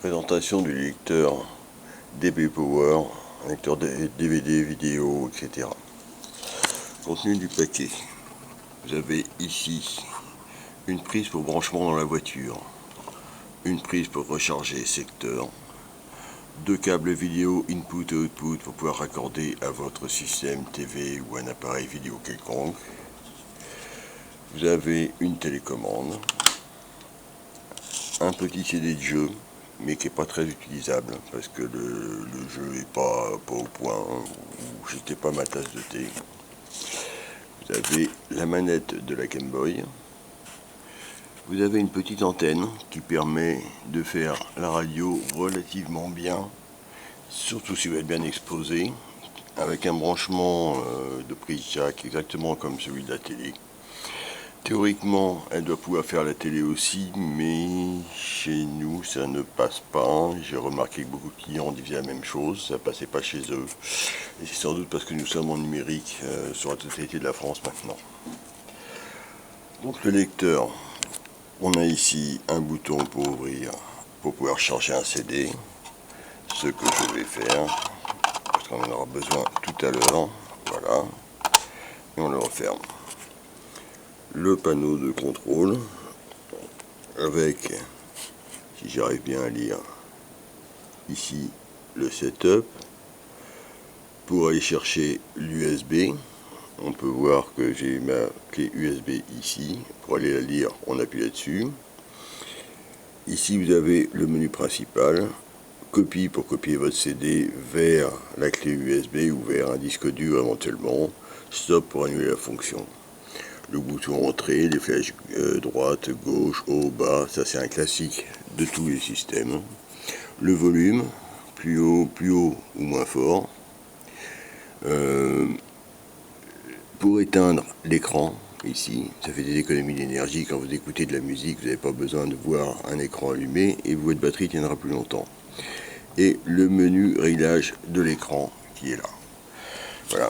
présentation du lecteur DB Power, un lecteur DVD, vidéo, etc. Contenu du paquet. Vous avez ici une prise pour branchement dans la voiture, une prise pour recharger secteur, deux câbles vidéo input et output pour pouvoir raccorder à votre système TV ou un appareil vidéo quelconque. Vous avez une télécommande, un petit CD de jeu, mais qui n'est pas très utilisable parce que le jeu n'est pas au point, ou c'était pas ma tasse de thé. Vous avez la manette de la Game Boy. Vous avez une petite antenne qui permet de faire la radio relativement bien, surtout si vous êtes bien exposé, avec un branchement de prise jack exactement comme celui de la télé. Théoriquement, elle doit pouvoir faire la télé aussi, mais chez nous, ça ne passe pas. J'ai remarqué que beaucoup de clients disaient la même chose, ça ne passait pas chez eux. Et c'est sans doute parce que nous sommes en numérique sur la totalité de la France maintenant. Donc le lecteur, on a ici un bouton pour ouvrir, pour pouvoir charger un CD, ce que je vais faire, parce qu'on en aura besoin tout à l'heure. Voilà, et on le referme. Le panneau de contrôle avec, si j'arrive bien à lire, ici le setup. Pour aller chercher l'USB, on peut voir que j'ai ma clé USB ici. Pour aller la lire, on appuie là-dessus. Ici vous avez le menu principal, copie pour copier votre CD vers la clé USB ou vers un disque dur éventuellement, stop pour annuler la fonction. Le bouton entrée, les flèches droite, gauche, haut, bas, ça c'est un classique de tous les systèmes. Le volume, plus haut ou moins fort. Pour éteindre l'écran, ici, ça fait des économies d'énergie. Quand vous écoutez de la musique, vous n'avez pas besoin de voir un écran allumé et votre batterie tiendra plus longtemps. Et le menu réglage de l'écran qui est là. Voilà.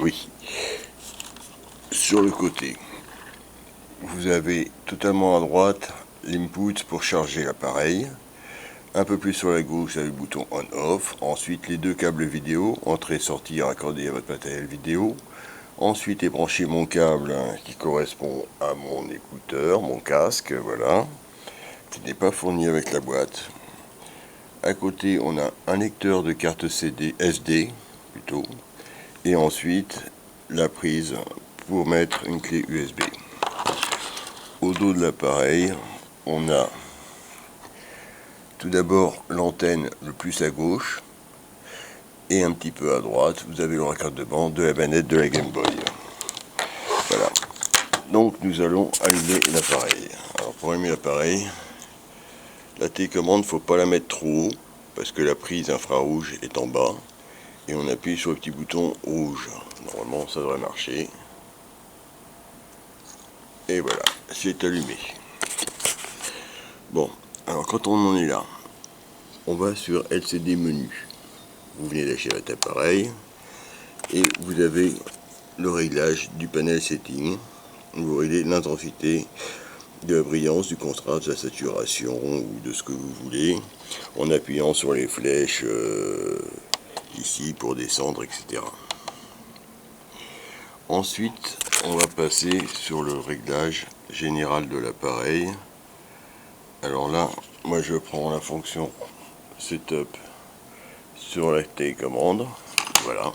Oui. Sur le côté, vous avez totalement à droite l'input pour charger l'appareil. Un peu plus sur la gauche, vous avez le bouton on-off. Ensuite, les deux câbles vidéo, entrée-sortie raccordés à votre matériel vidéo. Ensuite est branché mon câble qui correspond à mon écouteur, mon casque, voilà, qui n'est pas fourni avec la boîte. À côté, on a un lecteur de carte SD plutôt, et ensuite la prise pour mettre une clé USB. Au dos de l'appareil, on a tout d'abord l'antenne le plus à gauche, et un petit peu à droite, vous avez le raccordement de la manette de la Game Boy. Voilà. Donc nous allons allumer l'appareil. Alors pour allumer l'appareil, la télécommande, il ne faut pas la mettre trop haut, parce que la prise infrarouge est en bas, et on appuie sur le petit bouton rouge. Normalement ça devrait marcher. Et voilà, c'est allumé. Bon, alors quand on en est là, on va sur LCD menu. Vous venez d'acheter votre appareil et vous avez le réglage du panel setting. Vous réglez l'intensité de la brillance, du contraste, de la saturation ou de ce que vous voulez en appuyant sur les flèches ici pour descendre, etc. Ensuite, on va passer sur le réglage général de l'appareil. Alors là, moi je prends la fonction setup sur la télécommande, voilà,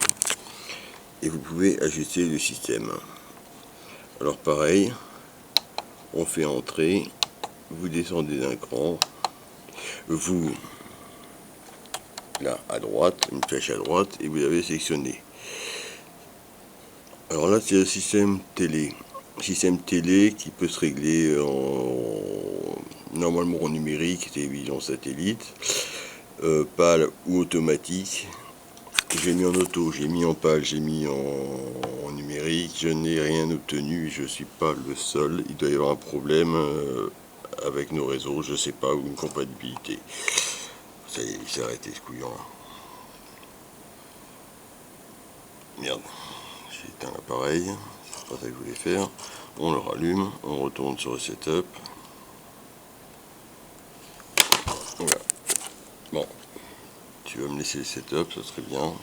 et vous pouvez ajuster le système. Alors pareil, on fait entrer, vous descendez d'un cran, vous, là à droite, une flèche à droite, et vous avez sélectionné. Alors là c'est le système télé qui peut se régler normalement en numérique, télévision satellite, PAL ou automatique. J'ai mis en auto, j'ai mis en PAL, j'ai mis en numérique, je n'ai rien obtenu, je ne suis pas le seul, il doit y avoir un problème avec nos réseaux, je ne sais pas, ou une compatibilité. Ça y est, il s'est arrêté ce couillon là. Merde, j'ai éteint l'appareil, c'est pas ça que je voulais faire. On le rallume, on retourne sur le setup. Voilà. Bon, tu vas me laisser le setup, ça serait bien.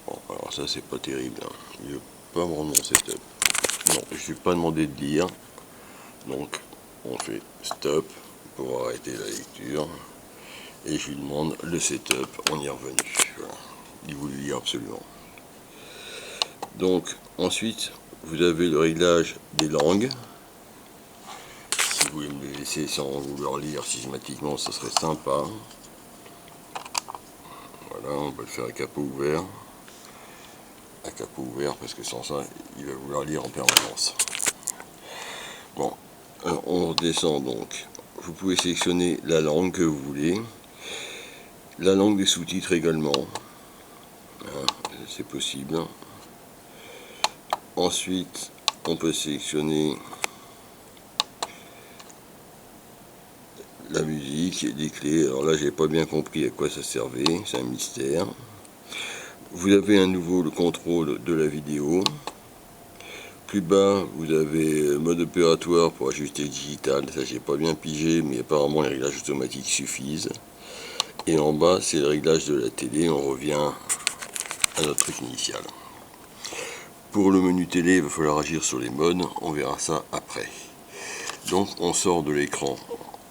Bon, alors ça c'est pas terrible, hein. Je vais pas me rendre mon setup. Non, je ne vais pas demandé de lire. Donc on fait stop pour arrêter la lecture. Et je lui demande le setup, on y est revenu. Voilà. Il voulait lire absolument. Donc ensuite vous avez le réglage des langues. Si vous voulez me le laisser sans vouloir lire systématiquement, ça serait sympa. Voilà, on peut le faire à capot ouvert. À capot ouvert parce que sans ça, il va vouloir lire en permanence. Bon, alors on redescend donc. Vous pouvez sélectionner la langue que vous voulez. La langue des sous-titres également. Hein, c'est possible. Ensuite, on peut sélectionner la musique, des clés. Alors là, j'ai pas bien compris à quoi ça servait. C'est un mystère. Vous avez à nouveau le contrôle de la vidéo. Plus bas, vous avez mode opératoire pour ajuster le digital. Ça, j'ai pas bien pigé, mais apparemment les réglages automatiques suffisent. Et en bas, c'est le réglage de la télé. On revient à notre truc initial. Pour le menu télé, il va falloir agir sur les modes. On verra ça après. Donc, on sort de l'écran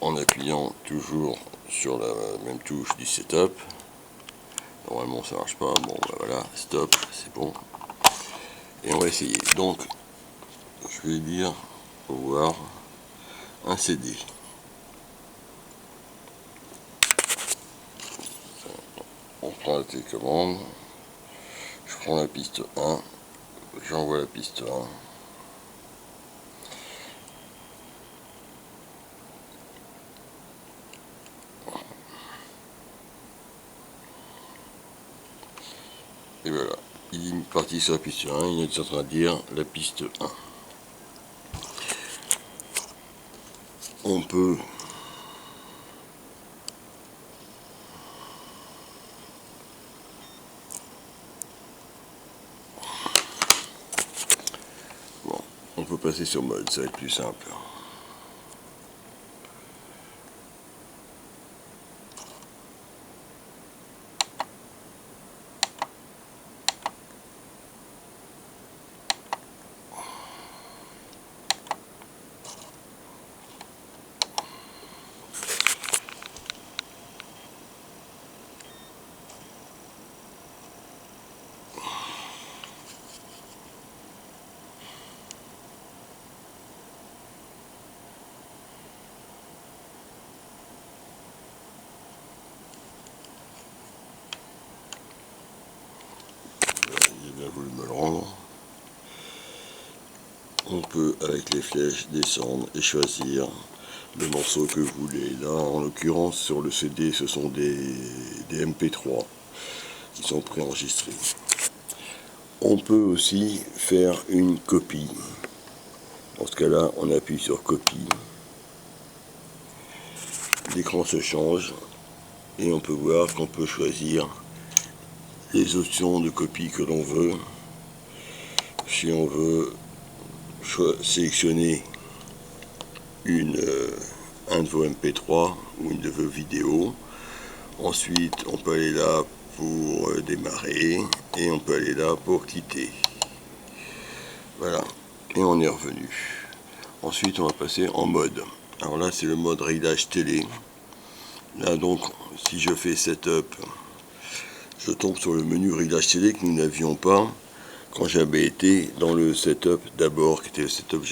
en appuyant toujours sur la même touche du setup. Normalement, ça marche pas. Bon, ben voilà, stop, c'est bon. Et on va essayer. Donc, je vais dire, pour voir, un CD. On prend la télécommande. Je prends la piste 1. J'envoie la piste 1. Et voilà, il est parti sur la piste 1, il est en train de dire la piste 1. On peut on peut passer sur mode, ça va être plus simple. J'ai bien voulu me le rendre. On peut, avec les flèches, descendre et choisir le morceau que vous voulez. Là, en l'occurrence, sur le CD, ce sont des MP3 qui sont préenregistrés. On peut aussi faire une copie. Dans ce cas-là, on appuie sur copie. L'écran se change et on peut voir qu'on peut choisir les options de copie que l'on veut. Si on veut sélectionner un de vos MP3 ou une de vos vidéos, ensuite on peut aller là pour démarrer et on peut aller là pour quitter. Voilà, et on est revenu. Ensuite on va passer en mode. Alors là c'est le mode réglage télé. Là donc si je fais setup, je tombe sur le menu réglage télé que nous n'avions pas quand j'avais été dans le setup d'abord, qui était le setup